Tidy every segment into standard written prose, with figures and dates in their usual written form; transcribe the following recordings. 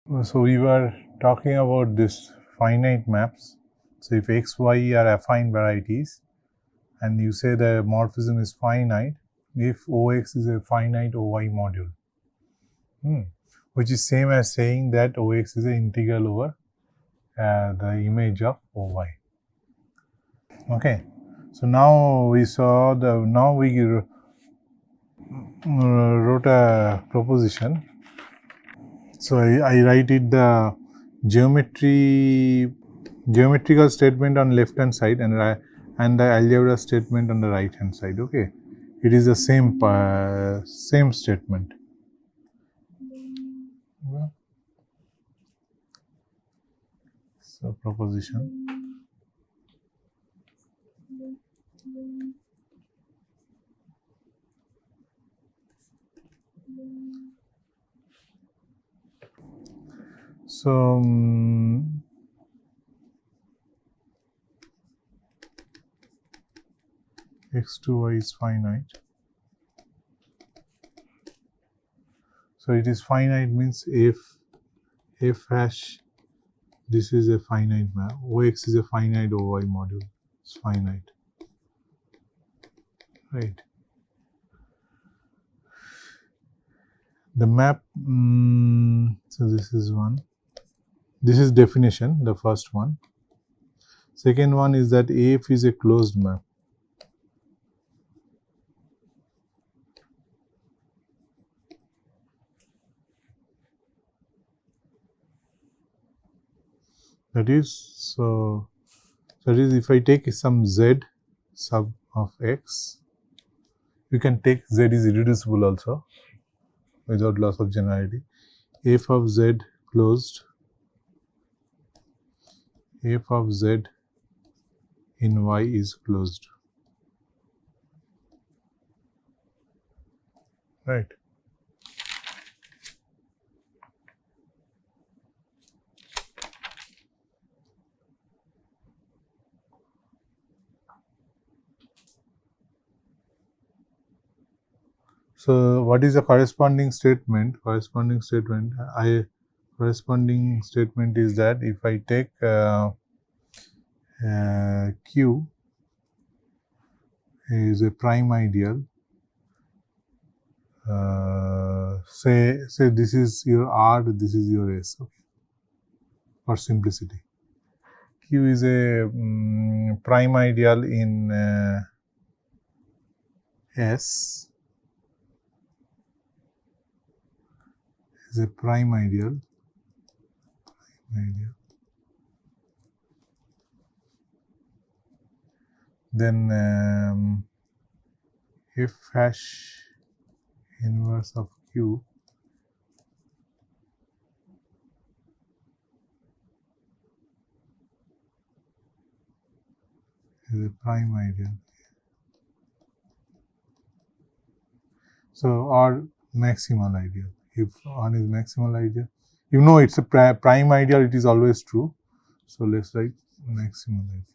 So we were talking about this finite maps. So if x, y are affine varieties, and you say the morphism is finite, if OX is a finite OY module, which is same as saying that OX is an integral over the image of OY. Okay. So now we saw we wrote a proposition. So I write it the geometrical statement on left hand side and the algebra statement on the right hand side. Okay, it is the same statement. So proposition. So x to y is finite. So it is finite means if f hash, this is a finite map. OX is a finite OY module. It's finite, right? The map. So this is one. This is definition, the first one. Second one is that AF is a closed map. That is if I take some z sub of x, you can take z is irreducible also without loss of generality. F of z closed, f of z in y is closed, right? So what is the corresponding statement? Corresponding statement is that if I take Q is a prime ideal, say this is your R, this is your S, okay, for simplicity. Q is a prime ideal in S, is a prime ideal. Then if hash inverse of Q is a prime ideal. So or maximal ideal. If one is maximal ideal, you know it's a prime ideal, it is always true. So let's write maximal ideal.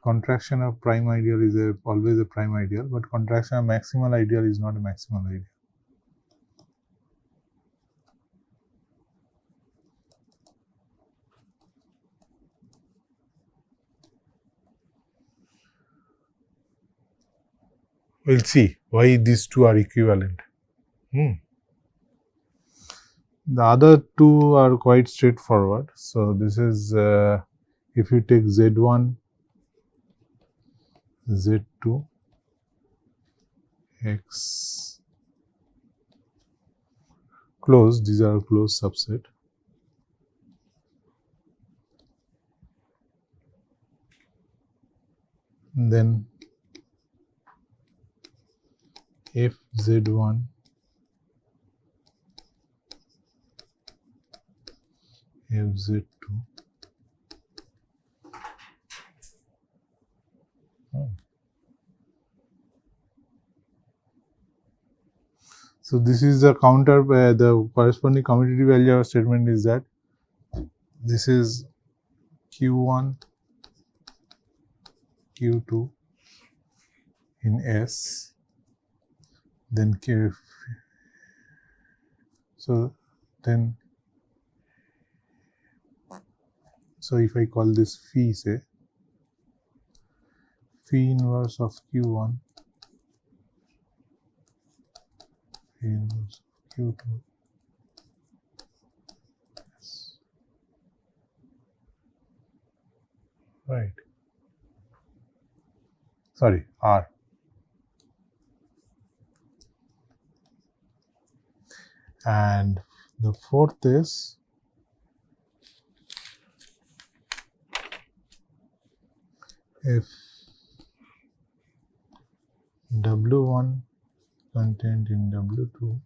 Contraction of prime ideal is always a prime ideal, but contraction of maximal ideal is not a maximal ideal. We'll see why these two are equivalent. The other two are quite straightforward. So this is if you take Z1, Z2, X closed, these are closed subset. And then if Z1 if Z2 So this is the counter, the corresponding commutative algebra statement is that this is Q1, Q2 in S, then Q. So then so if I call this phi, say phi inverse of Q1, phi inverse of Q2, yes. Right. Sorry, R. And the fourth is if W1 contained in W2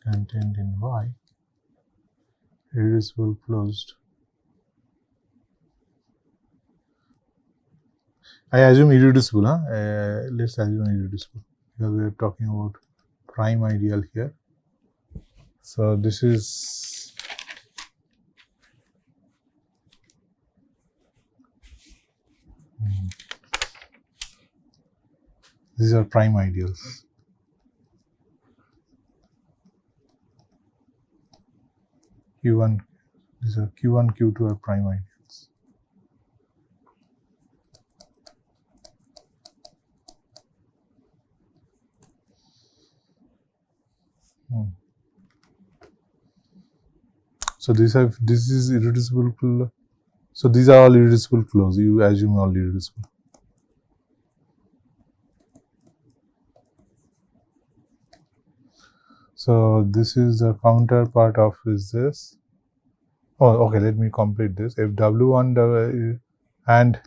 contained in Y, irreducible closed. I assume irreducible, huh? Let's assume irreducible because we are talking about prime ideal here. So this is these are prime ideals. Q1, these are Q1, Q2 are prime ideals. So this is irreducible. So these are all irreducible close. You assume all irreducible. So this is the counterpart of is this. Oh, okay. Let me complete this. If W1 and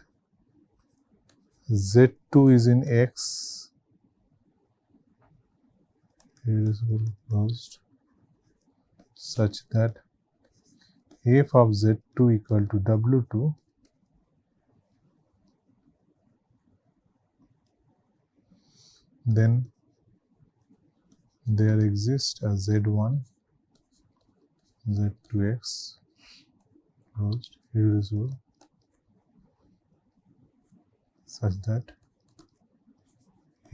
Z2 is in X, irreducible closed, such that f of Z2 equal to W2, then there exists a Z1, Z2X closed, irreducible, such that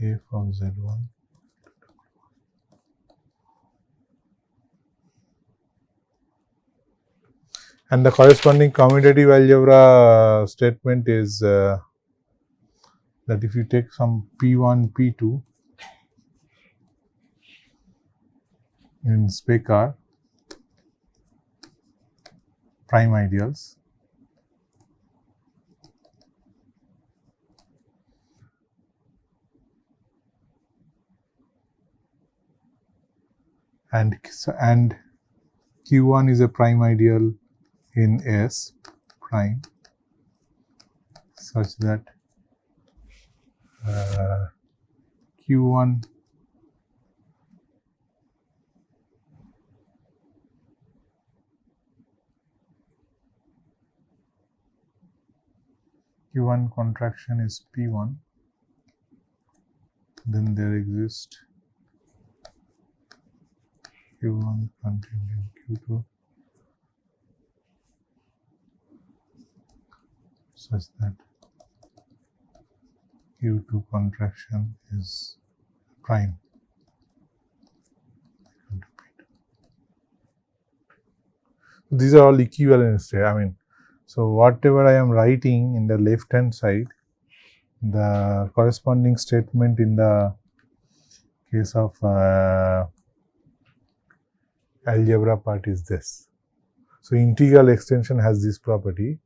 f of Z1 and the corresponding commutative algebra statement is that if you take some P1, P2 in spec R, prime ideals, and Q1 is a prime ideal in S prime, such that Q1 contraction is P1, then there exists Q1 contained in Q2 such that Q2 contraction is prime. These are all equivalent state. I mean, so whatever I am writing in the left hand side, the corresponding statement in the case of algebra part is this. So integral extension has this property.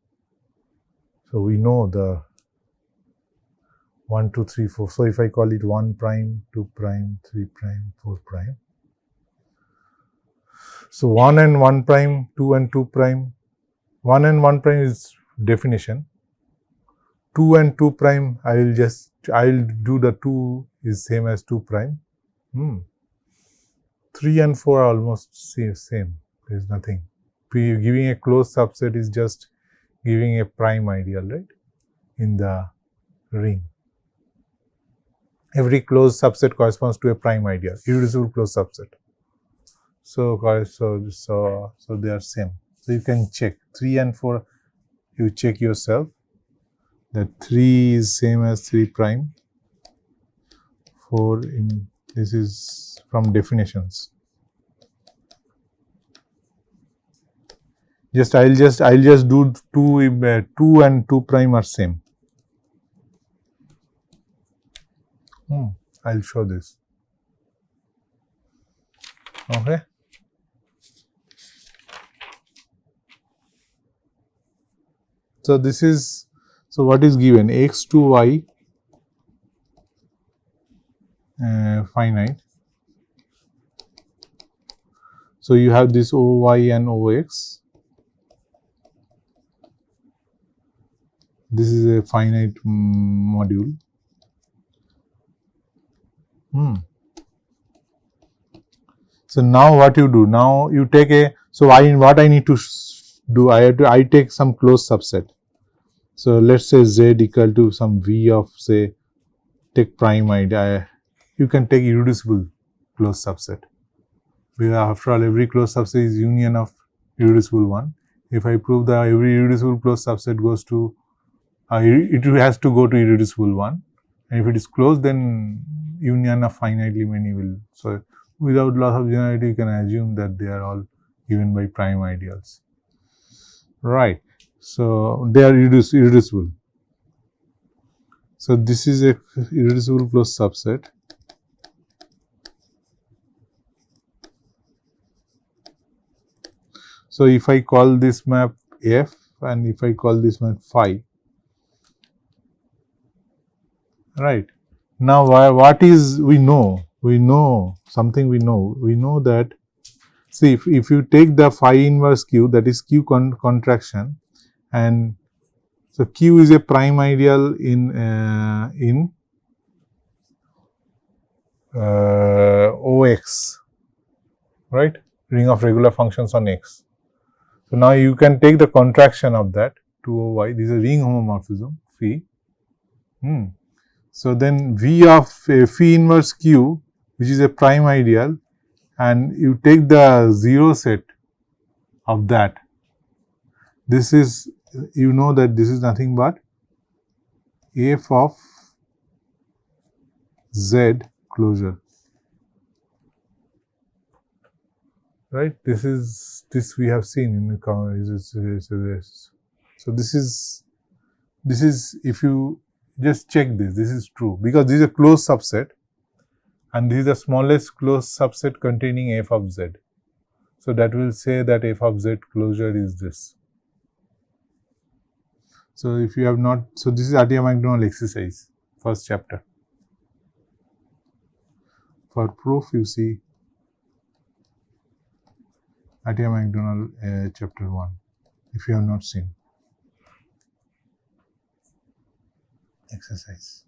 So we know the 1, 2, 3, 4. So if I call it 1 prime, 2 prime, 3 prime, 4 prime. So 1 and 1 prime, 2 and 2 prime. 1 and 1 prime is definition. 2 and 2 prime, I'll do the 2 is same as 2 prime. 3 and 4 are almost same. There is nothing. Giving a closed subset is just giving a prime ideal, right? In the ring. Every closed subset corresponds to a prime ideal, irreducible closed subset. So they are same. So you can check 3 and 4. You check yourself that 3 is same as 3 prime. 4 in this is from definitions. I'll just do 2 and 2 prime are same. I'll show this. Okay. So this is, so what is given? X to y finite. So you have this OY and OX. This is a finite module. So now what you do? Now you take a, so what I need to do, I take some closed subset. So let's say Z equal to some V of, say, take prime idea. You can take irreducible closed subset. Because after all, every closed subset is union of irreducible one. If I prove that every irreducible closed subset goes to, it has to go to irreducible one. And if it is closed, then union of finitely many will. So without loss of generality, you can assume that they are all given by prime ideals. Right. So they are irreducible. So this is a irreducible closed subset. So if I call this map F and if I call this map phi, right. Now what is we know? We know something we know. We know that, see, if you take the phi inverse Q, that is Q contraction, and so Q is a prime ideal in OX, right? Ring of regular functions on X. So now you can take the contraction of that 2OY. This is a ring homomorphism phi. So then V of phi inverse Q, which is a prime ideal, and you take the 0 set of that. This is, you know that this is nothing but F of Z closure, right? This we have seen in the so this is if you just check this is true, because this is a closed subset and this is the smallest closed subset containing F of Z. So that will say that F of Z closure is this. So if you have not, so this is Atiyah-McDonald exercise, first chapter. For proof, you see Atiyah-McDonald chapter 1, if you have not seen. Exercise.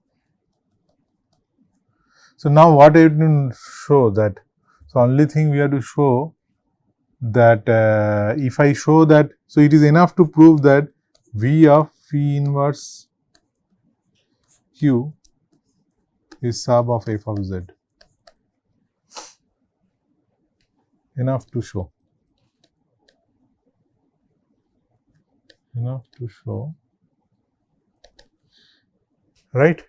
So now what I have to show that, so only thing we have to show that if I show that, so it is enough to prove that V of phi inverse Q is sub of F of Z. Enough to show. Enough to show. Right?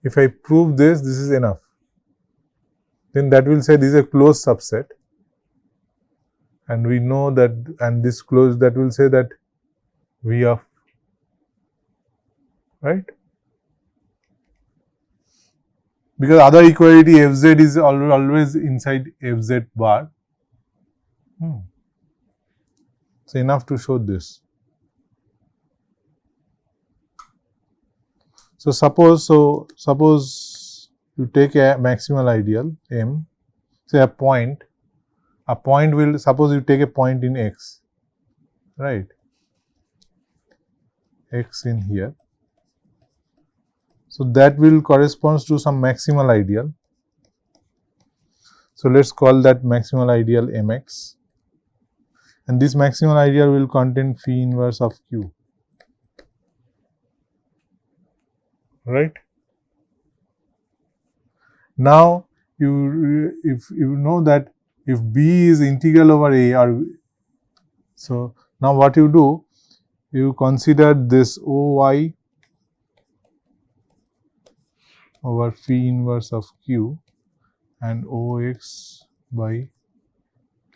If I prove this is enough. Then that will say this is a closed subset. And we know that, and this closed, that will say that V of, right? Because other equality Fz is always inside Fz bar. So enough to show this. So suppose you take a maximal ideal M, say a point will, suppose you take a point in X, right? X in here. So that will corresponds to some maximal ideal. So let's call that maximal ideal Mx. And this maximal ideal will contain phi inverse of Q. Right? Now, if you know that if B is integral over A, or so now what you do, you consider this OY over phi inverse of Q and OX by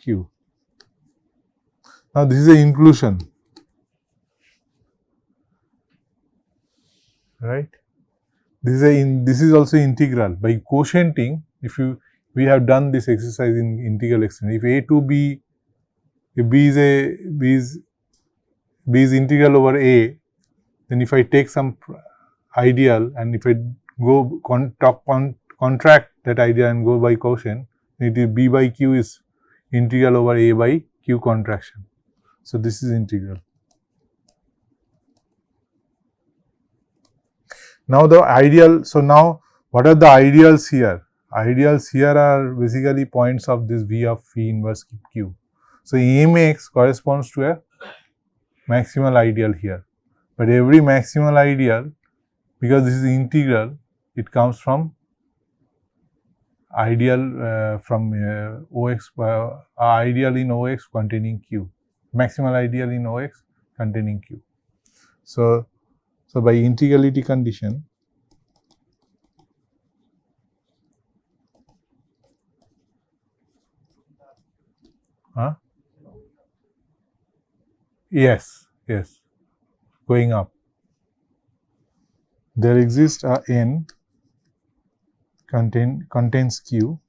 Q. Now this is an inclusion, right? This is also integral. By quotienting, we have done this exercise in integral extension. If A to B, if B is integral over A, then if I take some ideal and if I go contract that ideal and go by quotient, it is B by Q is integral over A by Q contraction. So this is integral. Now the ideal, so now what are the ideals here? Ideals here are basically points of this V of phi inverse Q. So Mx corresponds to a maximal ideal here. But every maximal ideal, because this is integral, it comes from ideal from OX, ideal in OX containing Q, maximal ideal in OX containing Q. So by integrality condition, yes, going up. There exists a N contains Q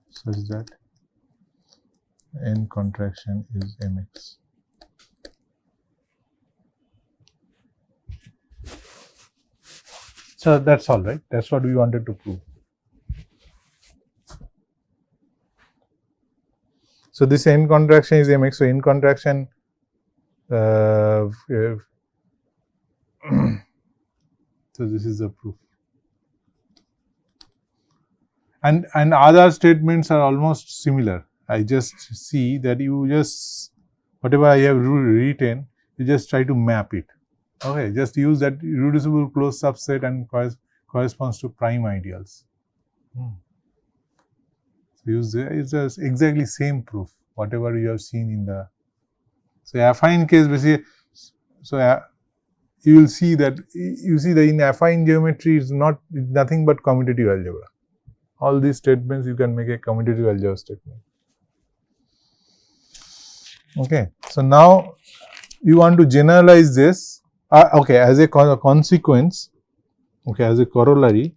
such that N contraction is Mx. So that's all, right? That's what we wanted to prove. So this N contraction is Mx. So N contraction so this is the proof. And other statements are almost similar. I just see that you just, whatever I have written, you just try to map it. Okay, just use that irreducible closed subset and corresponds to prime ideals. So use it's just exactly same proof, whatever you have seen in the. So affine case basically, so you will see that in affine geometry is nothing but commutative algebra. All these statements you can make a commutative algebra statement. Okay, so now you want to generalize this. Okay, as a consequence, okay, as a corollary,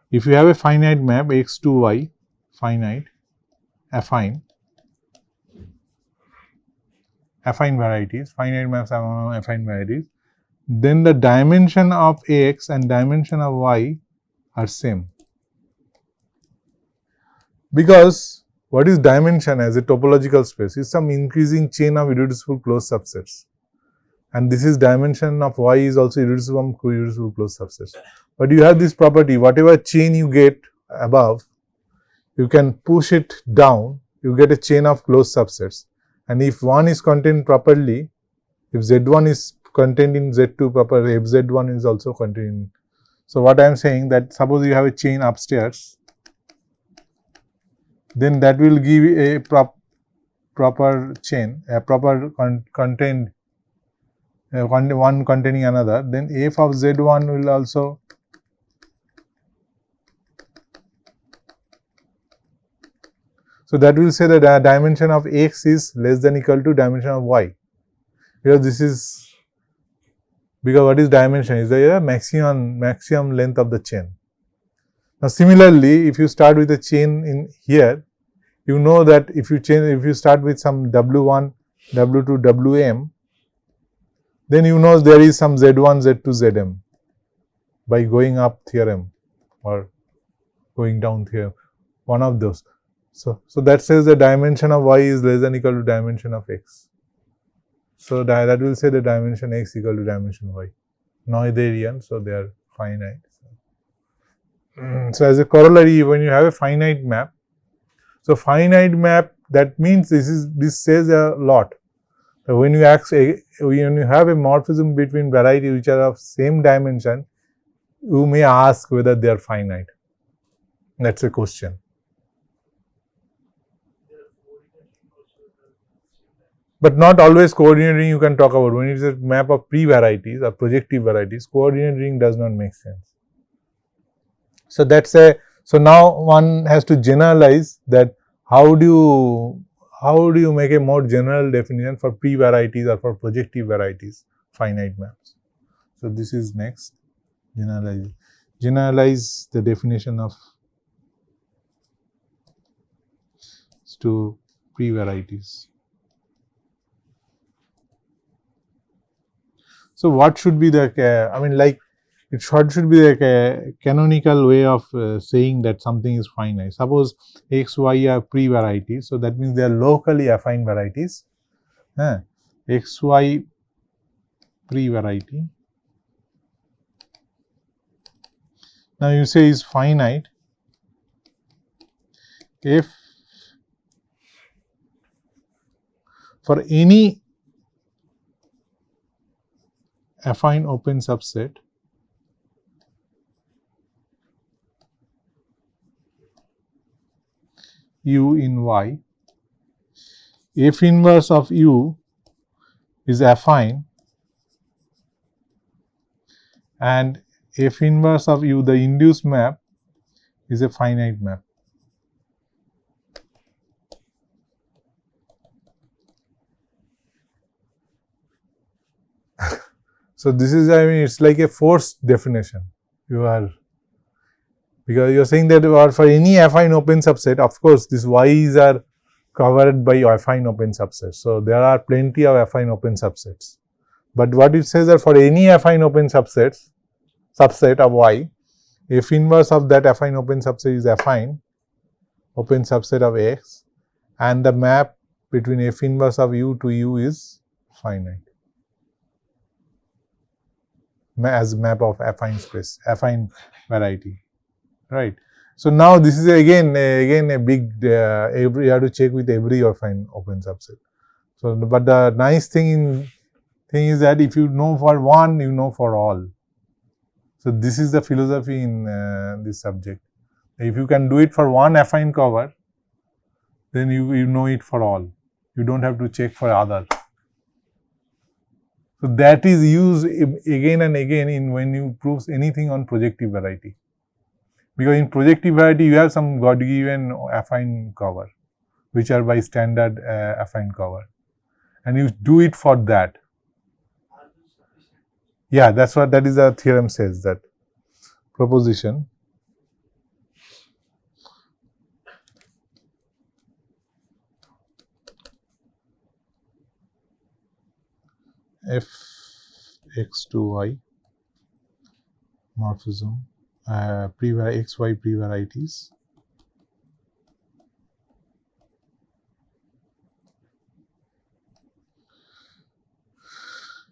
if you have a finite map x to y, finite, affine varieties, finite maps are affine varieties, then the dimension of x and dimension of y are same. Because what is dimension as a topological space is some increasing chain of irreducible closed subsets. And this is dimension of y is also irreducible co-irreducible closed subsets. But you have this property, whatever chain you get above, you can push it down, you get a chain of closed subsets. And if one is contained properly, if Z1 is contained in Z2 properly, FZ1 is also contained in. So what I am saying that suppose you have a chain upstairs, then that will give a proper chain, a proper contained one containing another, then f of Z1 will also so that will say that the dimension of x is less than equal to dimension of y, because this is because what is dimension is the maximum length of the chain. Now similarly, if you start with a chain in here, you know that if you start with some W1, W2, Wm, then you know there is some Z1, Z2, Zm by going up theorem or going down theorem, one of those. So that says the dimension of y is less than equal to dimension of x. So that will say the dimension x equal to dimension y. Noetherian, so they are finite. So as a corollary, when you have a finite map, so finite map, that means this says a lot. So when you have a morphism between varieties which are of same dimension, you may ask whether they are finite. That's a question. But not always coordinate ring you can talk about. When it is a map of pre-varieties or projective varieties, coordinate ring does not make sense. So that's so now one has to generalize that how do you make a more general definition for p-varieties or for projective varieties finite maps? So this is next. Generalize the definition of to p-varieties. So what should be the I mean, like, it should be like a canonical way of saying that something is finite. Suppose x, y are pre-varieties, so that means they are locally affine varieties. X, y pre-variety. Now you say is finite if for any affine open subset u in y, f inverse of u is affine and f inverse of u, the induced map, is a finite map. So this is, I mean, it's like a forced definition. You are, because you are saying that for any affine open subset, of course, these y's are covered by affine open subsets. So there are plenty of affine open subsets. But what it says that for any affine open subset of y, f inverse of that affine open subset is affine open subset of x, and the map between f inverse of u to u is finite as map of affine space, affine variety, right? So now this is again a big you have to check with every affine open subset. So, but the nice thing is that if you know for one, you know for all. So this is the philosophy in this subject. If you can do it for one affine cover, then you know it for all. You don't have to check for other. So that is used again and again in when you prove anything on projective variety. Because in projective variety, you have some God-given affine cover, which are by standard affine cover, and you do it for that. Yeah, that's what that is the theorem says, that proposition f x to y morphism x y pre-varieties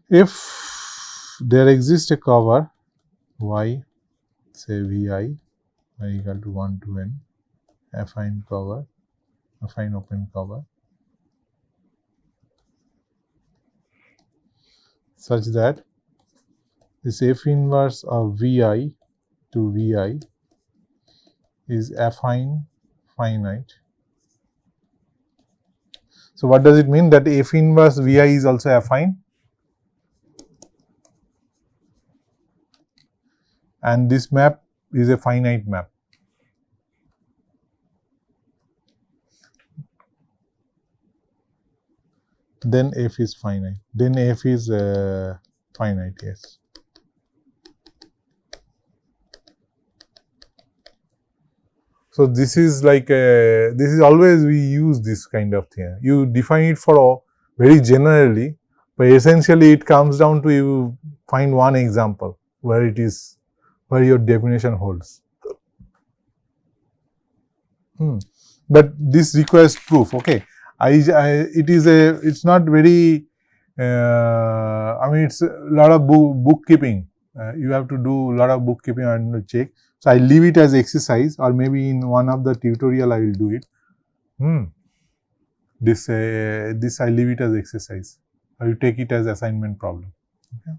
if there exists a cover y, say vi equal to 1 to n, affine cover, affine open cover, such that this f inverse of vi to vi is affine finite. So what does it mean? That f inverse vi is also affine, and this map is a finite map. Then f is finite. Then f is finite, yes. So this is like this is always we use this kind of thing. You define it for all very generally, but essentially it comes down to you find one example where it is, where your definition holds. But this requires proof. Okay, it's not very. I mean, it's a lot of bookkeeping. You have to do a lot of bookkeeping and check. So I leave it as exercise, or maybe in one of the tutorial I will do it. This I leave it as exercise. I will take it as assignment problem. Okay.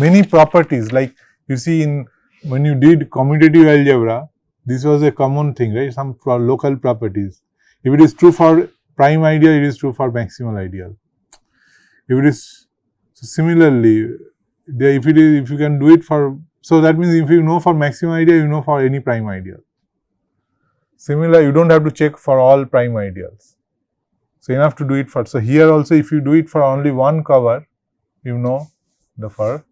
Many properties, like you see in when you did commutative algebra, this was a common thing, right? Some local properties. If it is true for prime ideal, it is true for maximal ideal. If it is similarly, if you can do it for, so that means if you know for maximal ideal, you know for any prime ideal. Similar, you don't have to check for all prime ideals. So, enough to do it for. So, here also if you do it for only one cover, you know the for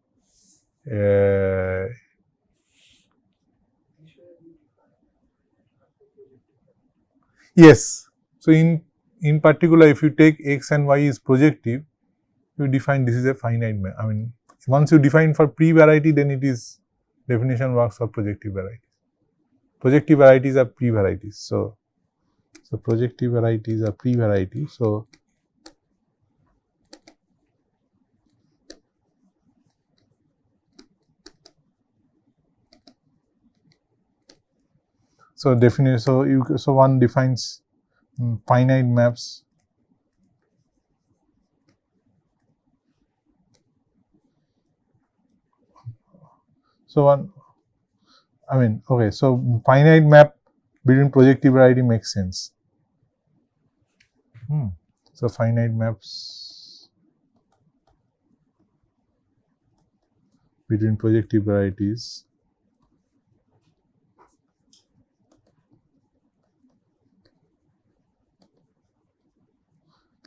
yes. So, in particular, if you take x and y is projective, you define this is a finite map. I mean, once you define for pre-variety, then it is definition works for projective varieties. Projective varieties are pre-varieties. So projective varieties are pre-varieties. So one defines finite maps. So finite map between projective variety makes sense. So finite maps between projective varieties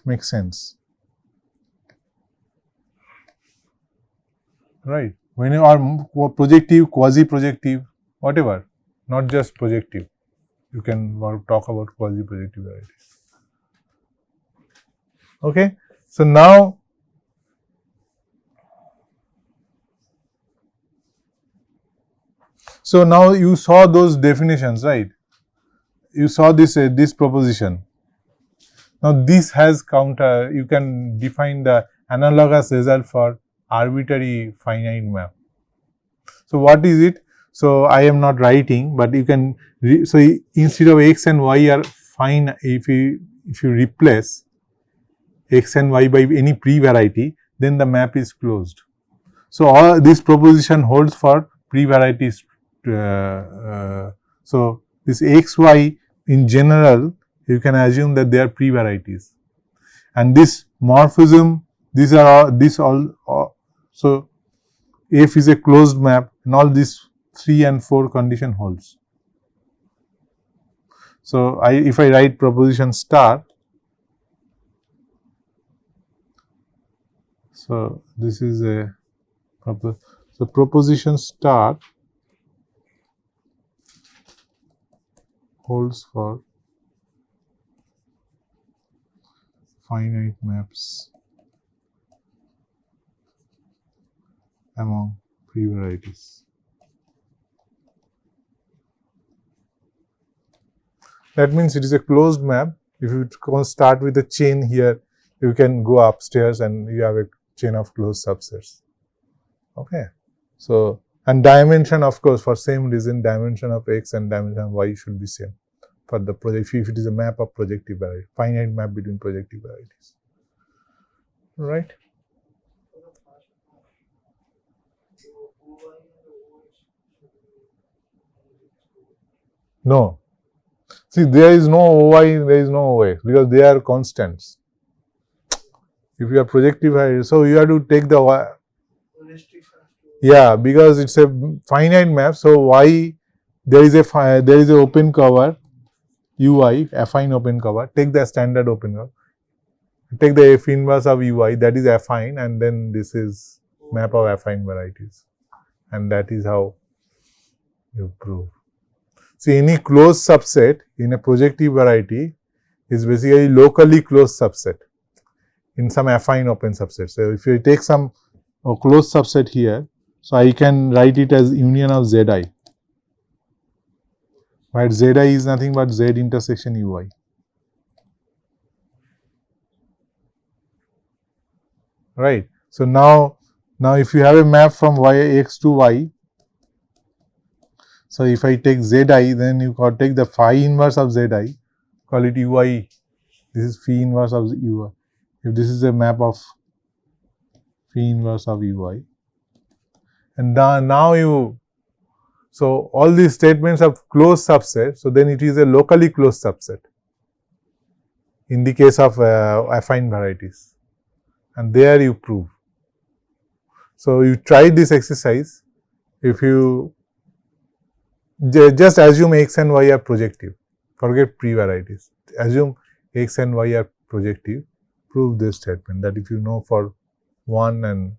makes sense, right? When you are projective, quasi-projective, whatever, not just projective, you can talk about quasi-projective varieties. Okay, so now you saw those definitions, right? You saw this proposition. Now this has counter. You can define the analogous result for arbitrary finite map. So what is it? So I am not writing, but you can. So instead of x and y are fine, if you replace x and y by any pre-variety, then the map is closed. So all this proposition holds for pre-varieties. So this x, y in general, you can assume that they are pre-varieties, and this morphism, these are all. So F is a closed map, and all these 3 and 4 condition holds. So if I write proposition star, so this is a proposition star holds for finite maps among pre-varieties. That means it is a closed map. If you start with a chain here, you can go upstairs and you have a chain of closed subsets. Okay. So, and dimension, of course, for same reason, dimension of x and dimension of y should be same for the project. If it is a map of projective variety, finite map between projective varieties, right? No. See, there is no OY, there is no OX because they are constants. If you are projective variety, so you have to take the y. Yeah, because it's a finite map. So y, there is a open cover ui, affine open cover. Take the standard open cover. Take the F inverse of ui, that is affine, and then this is map of affine varieties, and that is how you prove. See, any closed subset in a projective variety is basically locally closed subset in some affine open subset. So if you take some closed subset here, so I can write it as union of Zi, right? Zi is nothing but Z intersection ui. Right. So now if you have a map from x to y, so if I take Zi, then you can take the phi inverse of Zi, call it ui. This is phi inverse of ui. If this is a map of phi inverse of ui, and now so all these statements of closed subset, so then it is a locally closed subset in the case of affine varieties, and there you prove. So you try this exercise. If you just assume x and y are projective forget pre-varieties. Assume x and y are projective. Prove this statement that if you know for 1 and